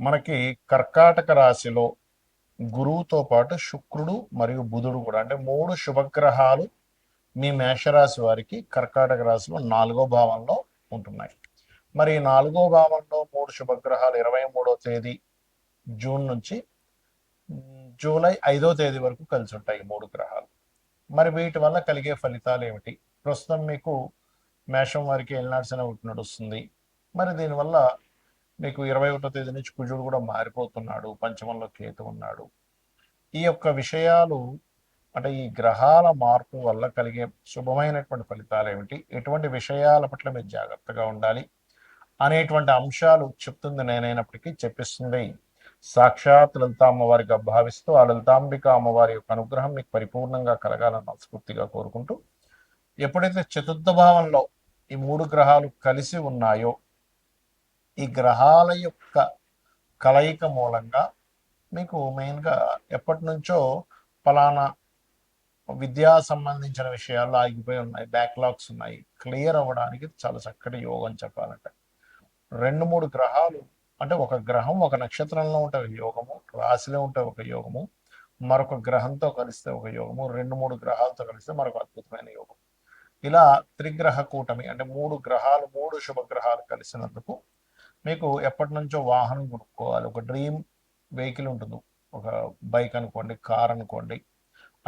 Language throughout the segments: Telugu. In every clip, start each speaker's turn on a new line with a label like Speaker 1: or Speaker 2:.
Speaker 1: మనకి కర్కాటక రాశిలో గురువుతో పాటు శుక్రుడు మరియు బుధుడు కూడా అంటే మూడు శుభగ్రహాలు మీ మేషరాశి వారికి కర్కాటక రాశిలో 4వ భావంలో ఉంటున్నాయి. మరి ఈ 4వ భావంలో మూడు శుభగ్రహాలు 23వ తేదీ జూన్ నుంచి జూలై 5వ తేదీ వరకు కలిసి ఉంటాయి ఈ మూడు గ్రహాలు. మరి వీటి వల్ల కలిగే ఫలితాలు ఏమిటి? ప్రస్తుతం మీకు మేషం వారికి ఏలినాడ్సన ఒకటి నడుస్తుంది. మరి దీనివల్ల మీకు 21వ తేదీ నుంచి కుజుడు కూడా మారిపోతున్నాడు, పంచమంలో కేతు ఉన్నాడు. ఈ యొక్క విషయాలు అంటే ఈ గ్రహాల మార్పు వల్ల కలిగే శుభమైనటువంటి ఫలితాలు ఏమిటి, ఎటువంటి విషయాల పట్ల మీరు జాగ్రత్తగా ఉండాలి అనేటువంటి అంశాలు చెప్తుంది నేనైనప్పటికీ చెప్పిస్తుంది సాక్షాత్ లలితా అమ్మవారిగా భావిస్తూ ఆ లలితాంబిక అమ్మవారి యొక్క అనుగ్రహం మీకు పరిపూర్ణంగా కలగాలని మనస్ఫూర్తిగా కోరుకుంటూ, ఎప్పుడైతే చతుర్థ భావంలో ఈ మూడు గ్రహాలు కలిసి ఉన్నాయో ఈ గ్రహాల యొక్క కలయిక మూలంగా మీకు మెయిన్గా ఎప్పటి నుంచో ఫలానా విద్యా సంబంధించిన విషయాల్లో ఆగిపోయి ఉన్నాయి, బ్యాక్లాగ్స్ ఉన్నాయి, క్లియర్ అవ్వడానికి చాలా చక్కటి యోగం చెప్పాలంటే. 2-3 గ్రహాలు అంటే ఒక గ్రహం ఒక నక్షత్రంలో ఉంటే ఒక యోగము, రాశిలో ఉంటే ఒక యోగము, మరొక గ్రహంతో కలిస్తే ఒక యోగము, 2-3 గ్రహాలతో కలిస్తే మరొక అద్భుతమైన యోగం. ఇలా త్రిగ్రహ కూటమి అంటే మూడు గ్రహాలు, మూడు శుభగ్రహాలు కలిసినందుకు మీకు ఎప్పటి నుంచో వాహనం కొనుక్కోవాలి, ఒక డ్రీమ్ వెహికల్ ఉంటుంది, ఒక బైక్ అనుకోండి, కార్ అనుకోండి,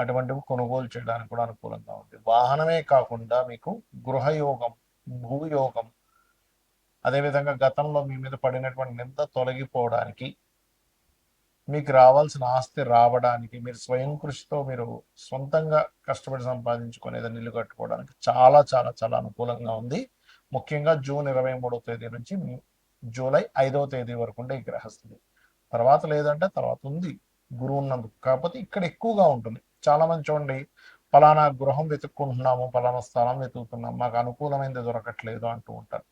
Speaker 1: అటువంటివి కొనుగోలు చేయడానికి కూడా అనుకూలంగా ఉంది. వాహనమే కాకుండా మీకు గృహయోగం, భూయోగం, అదేవిధంగా గతంలో మీ మీద పడినటువంటి నింద తొలగిపోవడానికి, మీకు రావాల్సిన ఆస్తి రావడానికి, మీరు స్వయం కృషితో మీరు సొంతంగా కష్టపడి సంపాదించుకునేదాన్ని ఇల్లు కట్టుకోవడానికి చాలా చాలా చాలా అనుకూలంగా ఉంది. ముఖ్యంగా జూన్ 23వ తేదీ నుంచి జూలై 5వ తేదీ వరకు ఉండే ఈ గ్రహస్థితి. తర్వాత లేదంటే తర్వాత ఉంది గురువు ఉన్నందుకు, కాకపోతే ఇక్కడ ఎక్కువగా ఉంటుంది. చాలా మంది చూడండి, ఫలానా గృహం వెతుక్కుంటున్నాము, ఫలానా స్థలం వెతుకుతున్నాము, మాకు అనుకూలమైనది దొరకట్లేదు అంటూ ఉంటారు.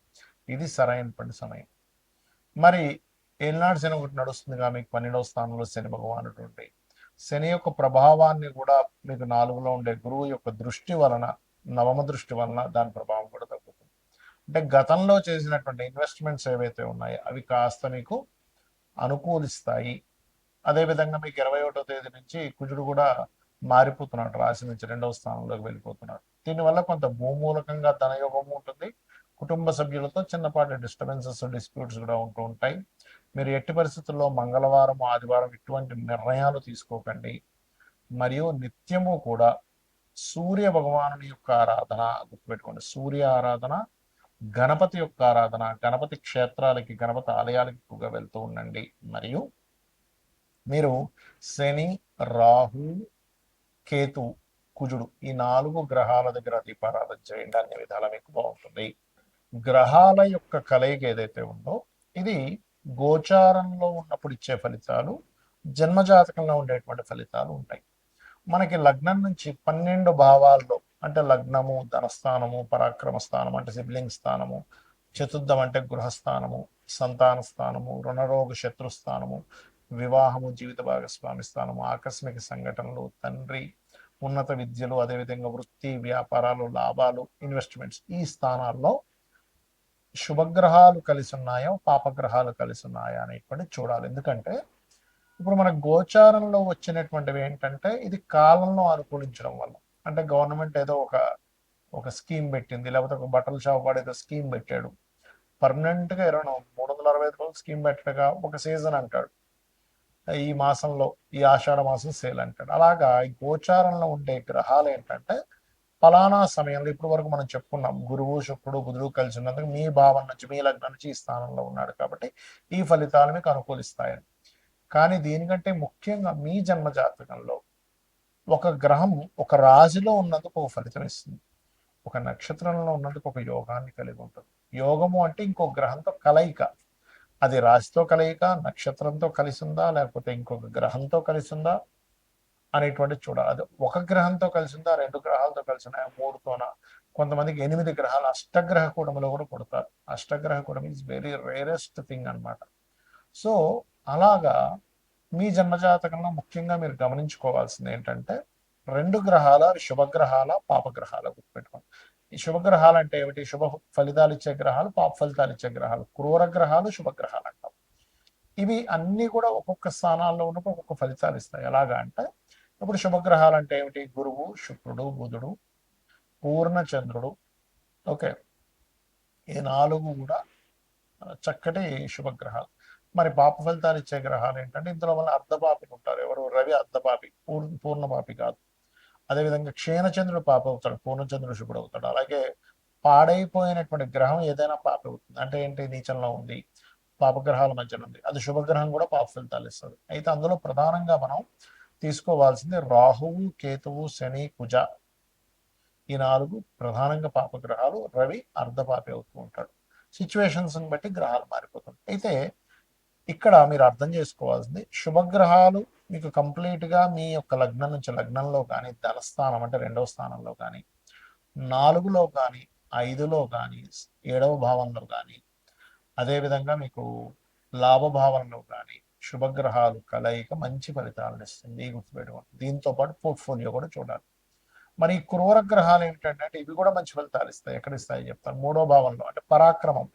Speaker 1: ఇది సరైనటువంటి సమయం. మరి ఏలినాడు శని ఒకటి నడుస్తుందిగా, మీకు 12వ స్థానంలో శని భగవానుడు ఉంటే శని యొక్క ప్రభావాన్ని కూడా మీకు 4లో ఉండే గురువు యొక్క దృష్టి వలన, నవమ దృష్టి వలన దాని ప్రభావం కూడా తగ్గుతుంది. అంటే గతంలో చేసినటువంటి ఇన్వెస్ట్మెంట్స్ ఏవైతే ఉన్నాయో అవి కాస్త మీకు అనుకూలిస్తాయి. అదేవిధంగా మీకు 21వ తేదీ నుంచి కుజుడు కూడా మారిపోతున్నాడు, రాశి నుంచి 2వ స్థానంలోకి వెళ్ళిపోతున్నాడు. దీనివల్ల కొంత భూమూలకంగా ధనయోగం ఉంటుంది, కుటుంబ సభ్యులతో చిన్నపాటి డిస్టర్బెన్సెస్, డిస్ప్యూట్స్ కూడా ఉంటూ ఉంటాయి. మీరు ఎట్టి పరిస్థితుల్లో మంగళవారం, ఆదివారం ఇటువంటి నిర్ణయాలు తీసుకోకండి. మరియు నిత్యము కూడా సూర్య భగవాను యొక్క ఆరాధన గుర్తుపెట్టుకోండి. సూర్య ఆరాధన, గణపతి యొక్క ఆరాధన, గణపతి క్షేత్రాలకి, గణపతి ఆలయాలకి ఎక్కువగా వెళ్తూ ఉండండి. మరియు మీరు శని, రాహు, కేతు, కుజుడు ఈ 4 గ్రహాల దగ్గర దీపారాధన చేయండి, అన్ని విధాలా మీకు బాగుంటుంది. గ్రహాల యొక్క కలయిక ఏదైతే ఉందో ఇది గోచారంలో ఉన్నప్పుడు ఇచ్చే ఫలితాలు, జన్మజాతకంలో ఉండేటువంటి ఫలితాలు ఉంటాయి. మనకి లగ్నం నుంచి 12 భావాల్లో అంటే లగ్నము ధనస్థానము, పరాక్రమ స్థానం అంటే సిబ్లింగ్ స్థానము, చతుర్థం అంటే గృహస్థానము, సంతాన స్థానము, రుణరోగ శత్రుస్థానము, వివాహము, జీవిత భాగస్వామి స్థానము, ఆకస్మిక సంఘటనలు, తండ్రి, ఉన్నత విద్యలు, అదేవిధంగా వృత్తి, వ్యాపారాలు, లాభాలు, ఇన్వెస్ట్మెంట్స్, ఈ స్థానాల్లో శుభగ్రహాలు కలిసి ఉన్నాయో పాపగ్రహాలు కలిసి ఉన్నాయా అనేటువంటి చూడాలి. ఎందుకంటే ఇప్పుడు మన గోచారంలో వచ్చినటువంటివి ఏంటంటే ఇది కాలంలో అనుకూలించడం వల్ల, అంటే గవర్నమెంట్ ఏదో ఒక స్కీమ్ పెట్టింది, లేకపోతే ఒక బట్టల షాప్ వాడు ఏదో స్కీమ్ పెట్టాడు, పర్మనెంట్గా 365 రోజులు స్కీమ్ పెట్టగా ఒక సీజన్ అంటాడు, ఈ మాసంలో ఈ ఆషాఢ మాసం సేల్ అంటాడు. అలాగా ఈ గోచారంలో ఉండే గ్రహాలు ఏంటంటే ఫలానా సమయంలో ఇప్పుడు వరకు మనం చెప్పుకున్నాం, గురువు, శుక్రుడు, బుధుడు కలిసి ఉన్నందుకు మీ భావం నుంచి, మీ లగ్నం నుంచి ఈ స్థానంలో ఉన్నాడు కాబట్టి ఈ ఫలితాలు మీకు అనుకూలిస్తాయని. కానీ దీనికంటే ముఖ్యంగా మీ జన్మ జాతకంలో ఒక గ్రహం ఒక రాశిలో ఉన్నందుకు ఒక ఫలితం ఇస్తుంది, ఒక నక్షత్రంలో ఉన్నందుకు ఒక యోగాన్ని కలిగి ఉంటుంది. యోగము అంటే ఇంకో గ్రహంతో కలయిక, అది రాశితో కలయిక, నక్షత్రంతో కలిసి ఉందా, లేకపోతే ఇంకొక గ్రహంతో కలిసి ఉందా అనేటువంటి చూడాలి. అది ఒక గ్రహంతో కలిసి ఉందా, 2 గ్రహాలతో కలిసి ఉన్నాయా, 3తోనా, కొంతమందికి 8 గ్రహాలు అష్టగ్రహ కూటమిలో కూడా కొడతారు. అష్టగ్రహ కూటమి ఈజ్ వెరీ రేరెస్ట్ థింగ్ అనమాట. సో అలాగా మీ జన్మజాతకంలో ముఖ్యంగా మీరు గమనించుకోవాల్సింది ఏంటంటే 2 గ్రహాల, శుభగ్రహాల, పాపగ్రహాల గుర్తుపెట్టుకోండి. ఈ శుభగ్రహాలు అంటే ఏమిటి? శుభ ఫలితాలు ఇచ్చే గ్రహాలు, పాప ఫలితాలు ఇచ్చే గ్రహాలు, క్రూర గ్రహాలు, శుభగ్రహాలు అంటాం. ఇవి అన్నీ కూడా ఒక్కొక్క స్థానాల్లో ఉన్నప్పుడు ఒక్కొక్క ఫలితాలు ఇస్తాయి. ఎలాగా అంటే ఇప్పుడు శుభగ్రహాలు అంటే ఏమిటి? గురువు, శుక్రుడు, బుధుడు, పూర్ణ చంద్రుడు. ఓకే, ఈ 4 కూడా చక్కటి శుభగ్రహాలు. మరి పాప ఫలితాలు ఇచ్చే గ్రహాలు ఏంటంటే ఇందులో వల్ల అర్ధపాపిలు ఉంటారు. ఎవరు? రవి అర్ధపాపి, పూర్ణపాపి కాదు. అదేవిధంగా క్షీణచంద్రుడు పాప అవుతాడు, పూర్ణచంద్రుడు శుభుడు అవుతాడు. అలాగే పాడైపోయినటువంటి గ్రహం ఏదైనా పాప అవుతుంది. అంటే ఏంటి? నీచంలో ఉంది, పాపగ్రహాల మధ్యలో ఉంది, అది శుభగ్రహం కూడా పాప ఫలితాలు ఇస్తుంది. అయితే అందులో ప్రధానంగా మనం తీసుకోవాల్సింది రాహువు, కేతువు, శని, కుజ. ఈ 4 ప్రధానంగా పాపగ్రహాలు. రవి అర్ధపాపి అవుతూ ఉంటాడు. సిచ్యువేషన్స్ని బట్టి గ్రహాలు మారిపోతుంటాయి. అయితే ఇక్కడ మీరు అర్థం చేసుకోవాల్సింది, శుభగ్రహాలు మీకు కంప్లీట్గా మీ యొక్క లగ్నం నుంచి, లగ్నంలో కానీ, ధనస్థానం అంటే 2వ స్థానంలో కానీ, 4లో కానీ, 5లో కానీ, 7వ భావంలో కానీ, అదేవిధంగా మీకు లాభభావంలో కానీ శుభగ్రహాలు కలయిక మంచి ఫలితాలను ఇస్తుంది, గుర్తుపెట్టుకోండి. దీంతో పాటు పోర్ట్ఫోలియో కూడా చూడాలి. మరి క్రూర గ్రహాలు ఏమిటంటే ఇవి కూడా మంచి ఫలితాలు ఇస్తాయి. ఎక్కడ ఇస్తాయి చెప్తాను. 3వ భావంలో అంటే పరాక్రమం.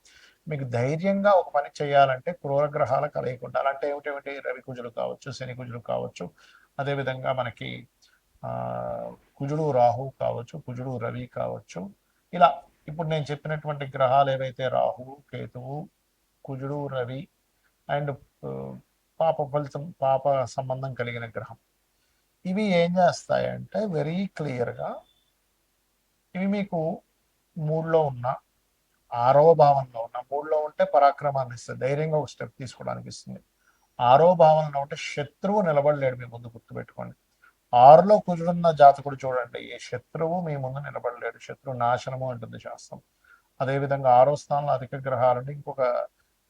Speaker 1: మీకు ధైర్యంగా ఒక పని చేయాలంటే క్రూర గ్రహాల కలయిక ఉండాలి. అంటే ఏమిటేమిటి? రవి కుజులు కావచ్చు, శని కుజులు కావచ్చు, అదేవిధంగా మనకి కుజుడు రాహు కావచ్చు, కుజుడు రవి కావచ్చు. ఇలా ఇప్పుడు నేను చెప్పినటువంటి గ్రహాలు ఏవైతే రాహువు, కేతువు, కుజుడు, రవి అండ్ పాప ఫలితం, పాప సంబంధం కలిగిన గ్రహం, ఇవి ఏం చేస్తాయంటే వెరీ క్లియర్గా ఇవి మీకు 3లో ఉన్న, 6వ భావంలో ఉన్న, 3లో ఉంటే పరాక్రమాన్ని ఇస్తుంది, ధైర్యంగా ఒక స్టెప్ తీసుకోవడానికి ఇస్తుంది. 6వ భావంలో ఉంటే శత్రువు నిలబడలేడు మీ ముందు, గుర్తుపెట్టుకోండి. 6లో కుజుడున్న జాతకుడు చూడండి, ఏ శత్రువు మీ ముందు నిలబడలేడు, శత్రువు నాశనము అంటుంది శాస్త్రం. అదేవిధంగా 6వ స్థానంలో అధిక గ్రహాలు. ఇంకొక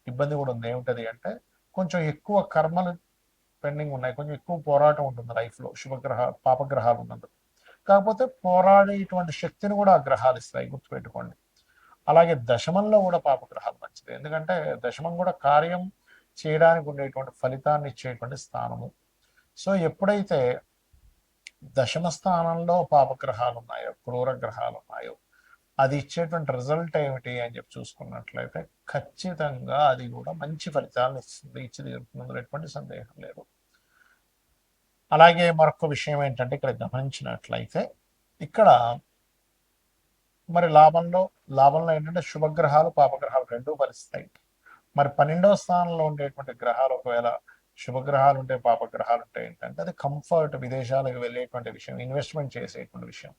Speaker 1: ఇబ్బంది కూడా ఉంది. ఏమిటది అంటే కొంచెం ఎక్కువ కర్మలు పెండింగ్ ఉన్నాయి, కొంచెం ఎక్కువ పోరాటం ఉంటుంది లైఫ్లో పాపగ్రహాలు ఉన్నందుకు. కాకపోతే పోరాడేటువంటి శక్తిని కూడా ఆ గ్రహాలు ఇస్తాయి, గుర్తుపెట్టుకోండి. అలాగే దశమంలో కూడా పాపగ్రహాలు మంచిది, ఎందుకంటే దశమం కూడా కార్యం చేయడానికి ఉండేటువంటి ఫలితాన్ని ఇచ్చేటువంటి స్థానము. సో ఎప్పుడైతే దశమ స్థానంలో పాపగ్రహాలు ఉన్నాయో, క్రూర గ్రహాలు ఉన్నాయో, అది ఇచ్చేటువంటి రిజల్ట్ ఏమిటి అని చెప్పి చూసుకున్నట్లయితే ఖచ్చితంగా అది కూడా మంచి ఫలితాలను ఇస్తుంది, ఇచ్చి తీరుతుంది, ఎటువంటి సందేహం లేదు. అలాగే మరొక విషయం ఏంటంటే ఇక్కడ గమనించినట్లయితే ఇక్కడ మరి లాభంలో ఏంటంటే శుభగ్రహాలు, పాపగ్రహాలు రెండూ ఫలిస్తాయి. మరి 12వ స్థానంలో ఉండేటువంటి గ్రహాలు ఒకవేళ శుభగ్రహాలు ఉంటే, పాపగ్రహాలు ఉంటే ఏంటంటే అది కంఫర్ట్, విదేశాలకు వెళ్ళేటువంటి విషయం, ఇన్వెస్ట్మెంట్ చేసేటువంటి విషయం.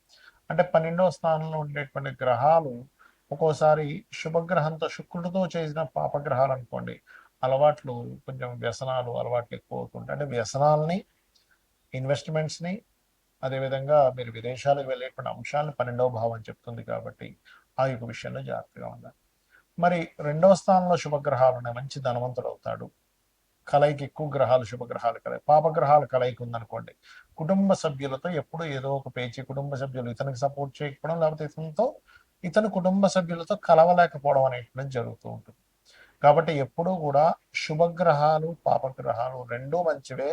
Speaker 1: అంటే 12వ స్థానంలో ఉండేటువంటి గ్రహాలు ఒక్కోసారి శుభగ్రహంతో, శుక్రుడితో చేసిన పాపగ్రహాలు అనుకోండి, అలవాట్లు కొంచెం వ్యసనాలు అలవాట్లు ఎక్కువ అవుతుంటాయి. అంటే వ్యసనాలని, ఇన్వెస్ట్మెంట్స్ని, అదేవిధంగా మీరు విదేశాలకు వెళ్ళేటువంటి అంశాలను 12వ భావం చెప్తుంది. కాబట్టి ఆ యొక్క విషయంలో జాగ్రత్తగా ఉండాలి. మరి 2వ స్థానంలో శుభగ్రహాలు ఉన్నాయి, మంచి ధనవంతుడు అవుతాడు. కలయిక ఎక్కువ గ్రహాలు, శుభగ్రహాలు కలయిక. పాపగ్రహాలు కలయిక ఉందనుకోండి, కుటుంబ సభ్యులతో ఎప్పుడు ఏదో ఒక పేచి, కుటుంబ సభ్యులు ఇతనికి సపోర్ట్ చేయకపోవడం, లేకపోతే ఇతను కుటుంబ సభ్యులతో కలవలేకపోవడం అనేటువంటిది జరుగుతూ ఉంటుంది. కాబట్టి ఎప్పుడూ కూడా శుభగ్రహాలు, పాపగ్రహాలు రెండూ మంచివే,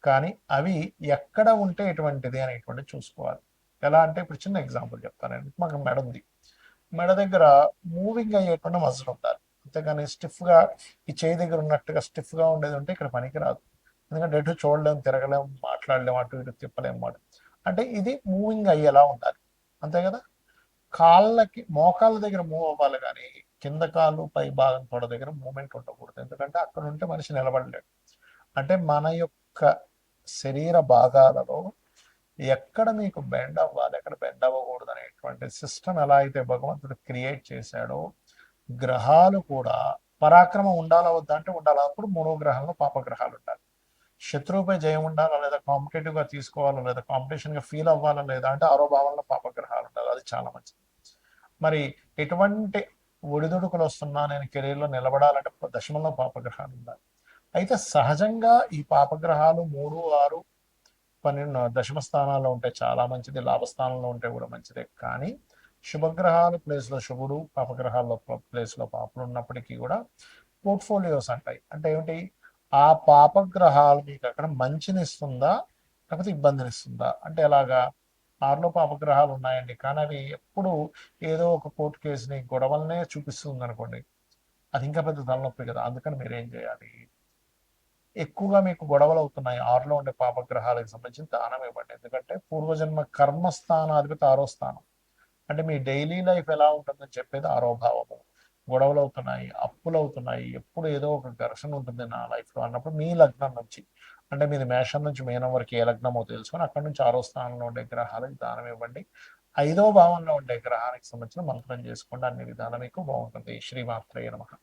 Speaker 1: కానీ అవి ఎక్కడ ఉంటే ఎటువంటిది అనేటువంటిది చూసుకోవాలి. ఎలా అంటే ఇప్పుడు చిన్న ఎగ్జాంపుల్ చెప్తానండి. మాకు మెడ ఉంది, మెడ దగ్గర మూవింగ్ అయ్యేటువంటి మజిల్ ఉండాలి, అంతేగాని స్టిఫ్గా ఈ చేయి దగ్గర ఉన్నట్టుగా స్టిఫ్గా ఉండేది ఉంటే ఇక్కడ పనికిరాదు. ఎందుకంటే ఎటు చూడలేము, తిరగలేము, మాట్లాడలేము, అటు ఇటు తిప్పలేము మాట. అంటే ఇది మూవింగ్ అయ్యేలా ఉండాలి, అంతే కదా. కాళ్ళకి, మోకాళ్ళ దగ్గర మూవ్ అవ్వాలి, కానీ కింద కాళ్ళు, పై భాగం తొడ దగ్గర మూమెంట్ ఉండకూడదు. ఎందుకంటే అక్కడ ఉంటే మనిషి నిలబడలేడు. అంటే మన యొక్క శరీర భాగాలలో ఎక్కడ మీకు బెండ్ అవ్వాలి, ఎక్కడ బెండ్ అవ్వకూడదు అనేటువంటి సిస్టమ్ ఎలా అయితే భగవంతుడు క్రియేట్ చేశాడో, గ్రహాలు కూడా పరాక్రమం ఉండాలా వద్దా అంటే ఉండాలి. అప్పుడు 3వ గ్రహంలో పాపగ్రహాలు ఉండాలి. శత్రువుపై జయం ఉండాలా లేదా, కాంపిటేటివ్గా తీసుకోవాలా లేదా, కాంపిటీషన్గా ఫీల్ అవ్వాలా లేదా అంటే 6వ భావంలో పాపగ్రహాలు ఉండాలి. అది చాలా మంచిది. మరి ఎటువంటి ఒడిదుడుకులు వస్తున్నా నేను కెరీర్లో నిలబడాలంటే దశమంలో పాపగ్రహాలు ఉండాలి. అయితే సహజంగా ఈ పాపగ్రహాలు 3, 6, 12 దశమ స్థానాల్లో ఉంటే చాలా మంచిది, లాభస్థానంలో ఉంటే కూడా మంచిదే. కానీ శుభగ్రహాలు ప్లేస్లో శుభుడు, పాపగ్రహాల్లో ప్లేస్లో పాపలు ఉన్నప్పటికీ కూడా పోర్ట్ఫోలియోస్ అంటాయి. అంటే ఏమిటి? ఆ పాపగ్రహాలు మీకు అక్కడ మంచినిస్తుందా లేకపోతే ఇబ్బందినిస్తుందా అంటే ఎలాగా? 6లో పాపగ్రహాలు ఉన్నాయండి, కానీ అవి ఎప్పుడు ఏదో ఒక కోర్టు కేసుని, గొడవలనే చూపిస్తుంది అనుకోండి, అది ఇంకా పెద్ద తలనొప్పి కదా. అందుకని మీరు ఏం చేయాలి? ఎక్కువగా మీకు గొడవలు అవుతున్నాయి, ఆరులో ఉండే పాపగ్రహాలకు సంబంధించిన దానం ఇవ్వండి. ఎందుకంటే పూర్వజన్మ కర్మస్థానాధిపతి ఆరో స్థానం, అంటే మీ డైలీ లైఫ్ ఎలా ఉంటుందని చెప్పేది ఆరో భావము. గొడవలు అవుతున్నాయి, అప్పులు అవుతున్నాయి, ఎప్పుడు ఏదో ఒక ఘర్షణ ఉంటుంది నా లైఫ్లో అన్నప్పుడు మీ లగ్నం నుంచి, అంటే మీది మేషం నుంచి మీనం వరకు ఏ లగ్నమో తెలుసుకొని అక్కడ నుంచి ఆరో స్థానంలో ఉండే గ్రహాలకు దానం ఇవ్వండి. ఐదో భావంలో ఉండే గ్రహానికి సంబంధించిన మంత్రం చేసుకోండి. అన్ని విధాలు మీకు బాగుంటుంది. శ్రీమాత్రేయ నమః.